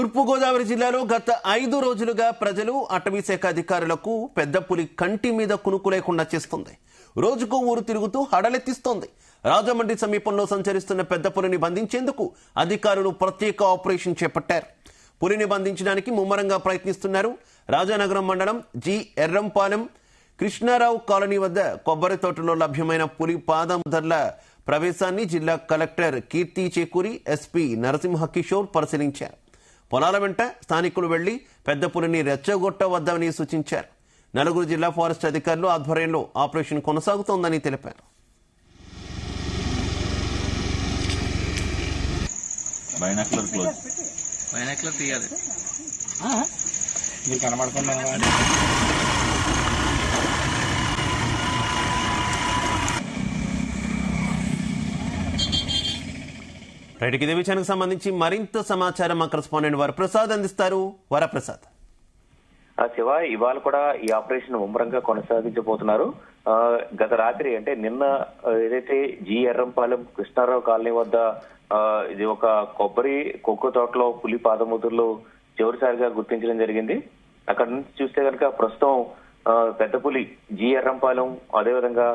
తూర్పుగోదావరి జిల్లాలో గత 5 రోజులుగా ప్రజలు అటవీ శాఖ అధికారులకు పెద్ద పులి కంటి మీద కునుకు లేకుండా చేస్తుంది. రోజుకు ఊరు తిరుగుతూ హడలెత్తిస్తోంది. రాజమండ్రి సమీపంలో సంచరిస్తున్న పెద్ద పులిని బంధించేందుకు అధికారులు ప్రత్యేక ఆపరేషన్ చేపట్టారు. పులిని బంధించడానికి ముమ్మరంగా ప్రయత్నిస్తున్నారు. రాజానగరం మండలం జి ఎర్రంపాలెం కృష్ణారావు కాలనీ వద్ద కొబ్బరి తోటలో లభ్యమైన పులి పాదముద్రల ప్రవేశాన్ని జిల్లా కలెక్టర్ కీర్తి చేకూరి ఎస్పీ నరసింహ కిషోర్ పరిశీలించారు. పొలాల వెంట స్థానికులు వెళ్లి పెద్ద పులిని రెచ్చగొట్టవద్దని సూచించారు. నలుగురు జిల్లా ఫారెస్ట్ అధికారులు ఆధ్వర్యంలో ఆపరేషన్ కొనసాగుతోందని తెలిపారు. రైట్కి ఇదే విషయానికి సంబంధించి మరింత సమాచారం మా కరెస్పాండెంట్ వరప్రసాద్ అందిస్తారు. వరప్రసాద్, శివ, ఇవాళ కూడా ఈ ఆపరేషన్ ముమ్మరంగా కొనసాగించబోతున్నారు. గత రాత్రి అంటే నిన్న ఏదైతే జి ఎర్రంపాలెం కృష్ణారావు కాలనీ వద్ద ఇది ఒక కొబ్బరి కొక్కు తోటలో పులి పాదముద్రలు చివరిసారిగా గుర్తించడం జరిగింది. అక్కడ నుంచి చూస్తే కనుక ప్రస్తుతం పెద్ద పులి జి ఎర్రంపాలెం అదేవిధంగా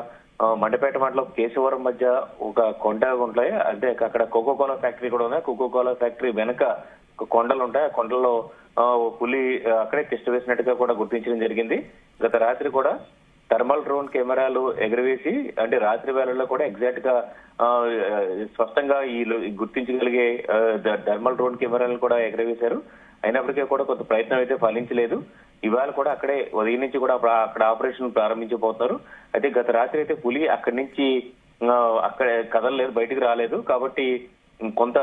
మండపేట మండలం కేశవరం మధ్య ఒక కొండ ఉంటాయి. అంటే అక్కడ కోకోకోలా ఫ్యాక్టరీ కూడా ఉన్నాయి. కోకోకోలా ఫ్యాక్టరీ వెనక కొండలు ఉంటాయి. ఆ కొండల్లో పులి అక్కడే తిష్ట వేసినట్టుగా కూడా గుర్తించడం జరిగింది. గత రాత్రి కూడా థర్మల్ డ్రోన్ కెమెరాలు ఎగరవేసి అంటే రాత్రి వేళల్లో కూడా ఎగ్జాక్ట్ గా స్పష్టంగా ఈ గుర్తించగలిగే థర్మల్ డ్రోన్ కెమెరాలను కూడా ఎగరవేశారు. అయినప్పటికీ కూడా కొంత ప్రయత్నం అయితే ఫలించలేదు. ఇవాళ కూడా అక్కడే ఉదయం నుంచి కూడా అక్కడ ఆపరేషన్ ప్రారంభించబోతున్నారు. అయితే గత రాత్రి అయితే పులి అక్కడి నుంచి అక్కడ కదలలేదు, బయటకు రాలేదు. కాబట్టి కొంత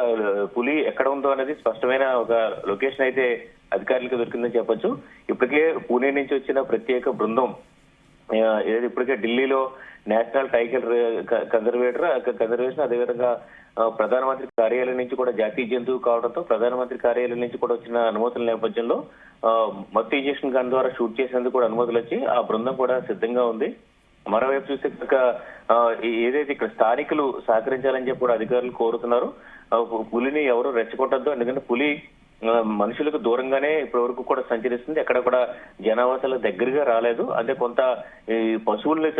పులి ఎక్కడ ఉందో అనేది స్పష్టమైన ఒక లొకేషన్ అయితే అధికారులకు దొరికిందని చెప్పొచ్చు. ఇప్పటికే పూణే నుంచి వచ్చిన ప్రత్యేక బృందం ఇప్పటికే ఢిల్లీలో నేషనల్ టైగర్ కన్జర్వేషన్ అదేవిధంగా ప్రధానమంత్రి కార్యాలయం నుంచి కూడా జాతీయ జంతువు కావడంతో ప్రధానమంత్రి కార్యాలయం నుంచి కూడా వచ్చిన అనుమతుల నేపథ్యంలో మత్తు ఇంజక్షన్ గన్ ద్వారా షూట్ చేసేందుకు కూడా అనుమతులు వచ్చి ఆ బృందం కూడా సిద్ధంగా ఉంది. మరోవైపు చూస్తే కనుక ఏదైతే ఇక్కడ స్థానికులు సహకరించాలని చెప్పి కూడా అధికారులు కోరుతున్నారు. పులిని ఎవరు రెచ్చగొట్టద్దు, ఎందుకంటే పులి మనుషులకు దూరంగానే ఇప్పటి వరకు కూడా సంచరిస్తుంది. ఎక్కడ కూడా జనావాసాల దగ్గరగా రాలేదు. అంటే కొంత ఈ పశువుల్ని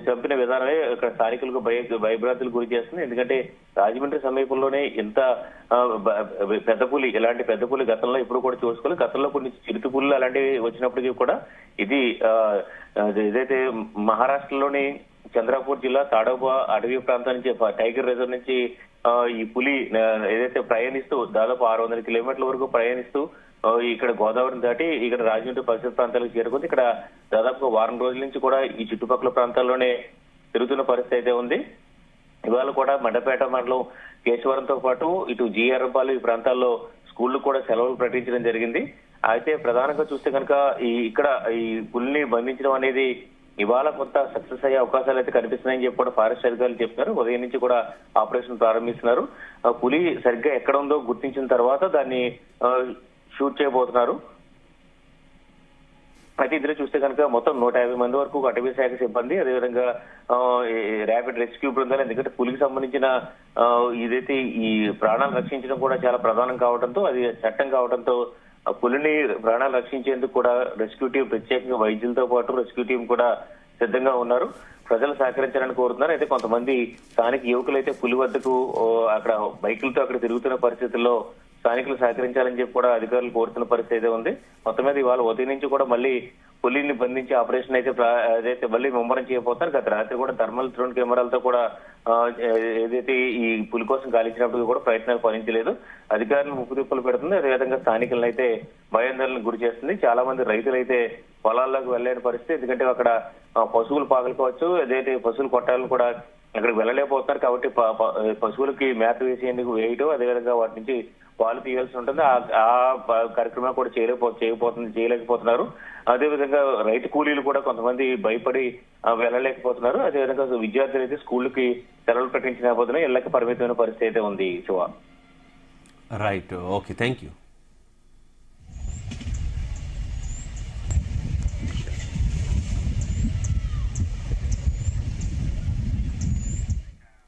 చంపిన విధానమే ఇక్కడ స్థానికులకు భయభ్రాంతులు గురి చేస్తుంది. ఎందుకంటే రాజమండ్రి సమీపంలోనే ఇంత పెద్ద పులి, ఇలాంటి పెద్ద పులి గతంలో ఇప్పుడు కూడా చూసుకోవాలి. గతంలో కొన్ని చిరుత పులులు అలాంటివి వచ్చినప్పటికీ కూడా ఇది ఏదైతే మహారాష్ట్రలోని చంద్రపూర్ జిల్లా తాడోబా అటవీ ప్రాంతం నుంచి టైగర్ రిజర్వ్ నుంచి ఈ పులి ఏదైతే ప్రయాణిస్తూ దాదాపు 600 కిలోమీటర్ల వరకు ప్రయాణిస్తూ ఇక్కడ గోదావరిని దాటి ఇక్కడ రాజమండ్రి పరిసర ప్రాంతాలకు చేరుకుంది. ఇక్కడ దాదాపు వారం రోజుల నుంచి కూడా ఈ చుట్టుపక్కల ప్రాంతాల్లోనే తిరుగుతున్న పరిస్థితి అయితే ఉంది. ఇవాళ కూడా మండపేట మండలం కేశవరంతో పాటు ఇటు జి ఎర్రంపాలెం ఈ ప్రాంతాల్లో స్కూళ్లు కూడా సెలవులు ప్రకటించడం జరిగింది. అయితే ప్రధానంగా చూస్తే కనుక ఇక్కడ ఈ పులిని బంధించడం అనేది ఇవాళ కొంత సక్సెస్ అయ్యే అవకాశాలు అయితే కనిపిస్తున్నాయని చెప్పి కూడా ఫారెస్ట్ అధికారులు చెప్తున్నారు. ఉదయం నుంచి కూడా ఆపరేషన్ ప్రారంభిస్తున్నారు. పులి సరిగ్గా ఎక్కడ ఉందో గుర్తించిన తర్వాత దాన్ని షూట్ చేయబోతున్నారు. అయితే ఇందులో చూస్తే కనుక మొత్తం 150 మంది వరకు అటవీ శాఖ సిబ్బంది అదేవిధంగా ర్యాపిడ్ రెస్క్యూ బృందాలు, ఎందుకంటే పులికి సంబంధించిన ఏదైతే ఈ ప్రాణాలు రక్షించడం కూడా చాలా ప్రధానం కావడంతో అది చట్టం కావడంతో పులిని ప్రాణాలు రక్షించేందుకు కూడా రెస్క్యూ టీం ప్రత్యేకంగా వైద్యులతో పాటు రెస్క్యూ టీం కూడా సిద్ధంగా ఉన్నారు. ప్రజలు సహకరించాలని కోరుతున్నారు. అయితే కొంతమంది స్థానిక యువకులు అయితే పులి వద్దకు అక్కడ బైకులతో అక్కడ తిరుగుతున్న పరిస్థితుల్లో స్థానికులు సహకరించాలని చెప్పి కూడా అధికారులు కోరుతున్న పరిస్థితి అయితే ఉంది. మొత్తం మీద ఇవాళ ఉదయం నుంచి కూడా మళ్ళీ పులిని బంధించి ఆపరేషన్ అయితే మళ్ళీ ముమ్మరం చేయబోతున్నారు. గత రాత్రి కూడా థర్మల్ డ్రోన్ కెమెరాలతో కూడా ఏదైతే ఈ పులి కోసం గాలించినప్పుడు కూడా ప్రయత్నాలు ఫలించలేదు. అధికారులు ముప్పుదిప్పులు పెడుతుంది. అదేవిధంగా స్థానికులను అయితే భయాందోళనకు గురి చేస్తుంది. చాలా మంది రైతులు అయితే పొలాల్లోకి వెళ్ళలేని పరిస్థితి, ఎందుకంటే అక్కడ పశువులు పాగలుకోవచ్చు, అదైతే పశువులు కొట్టాలను కూడా అక్కడికి వెళ్ళలేకపోతున్నారు. కాబట్టి పశువులకి మేత వేసేందుకు వేయడం అదేవిధంగా వాటి నుంచి పాలు తీయాల్సి ఉంటుంది. ఆ కార్యక్రమం కూడా చేయలేకపోతున్నారు. అదేవిధంగా రైతు కూలీలు కూడా కొంతమంది భయపడి వెళ్ళలేకపోతున్నారు. అదేవిధంగా విద్యార్థులు అయితే స్కూళ్ళకి సెలవులు ప్రకటించిన నేపథ్యంలో ఇళ్లకు పరిమితమైన పరిస్థితి అయితే ఉంది. Shiva, right, okay, thank you.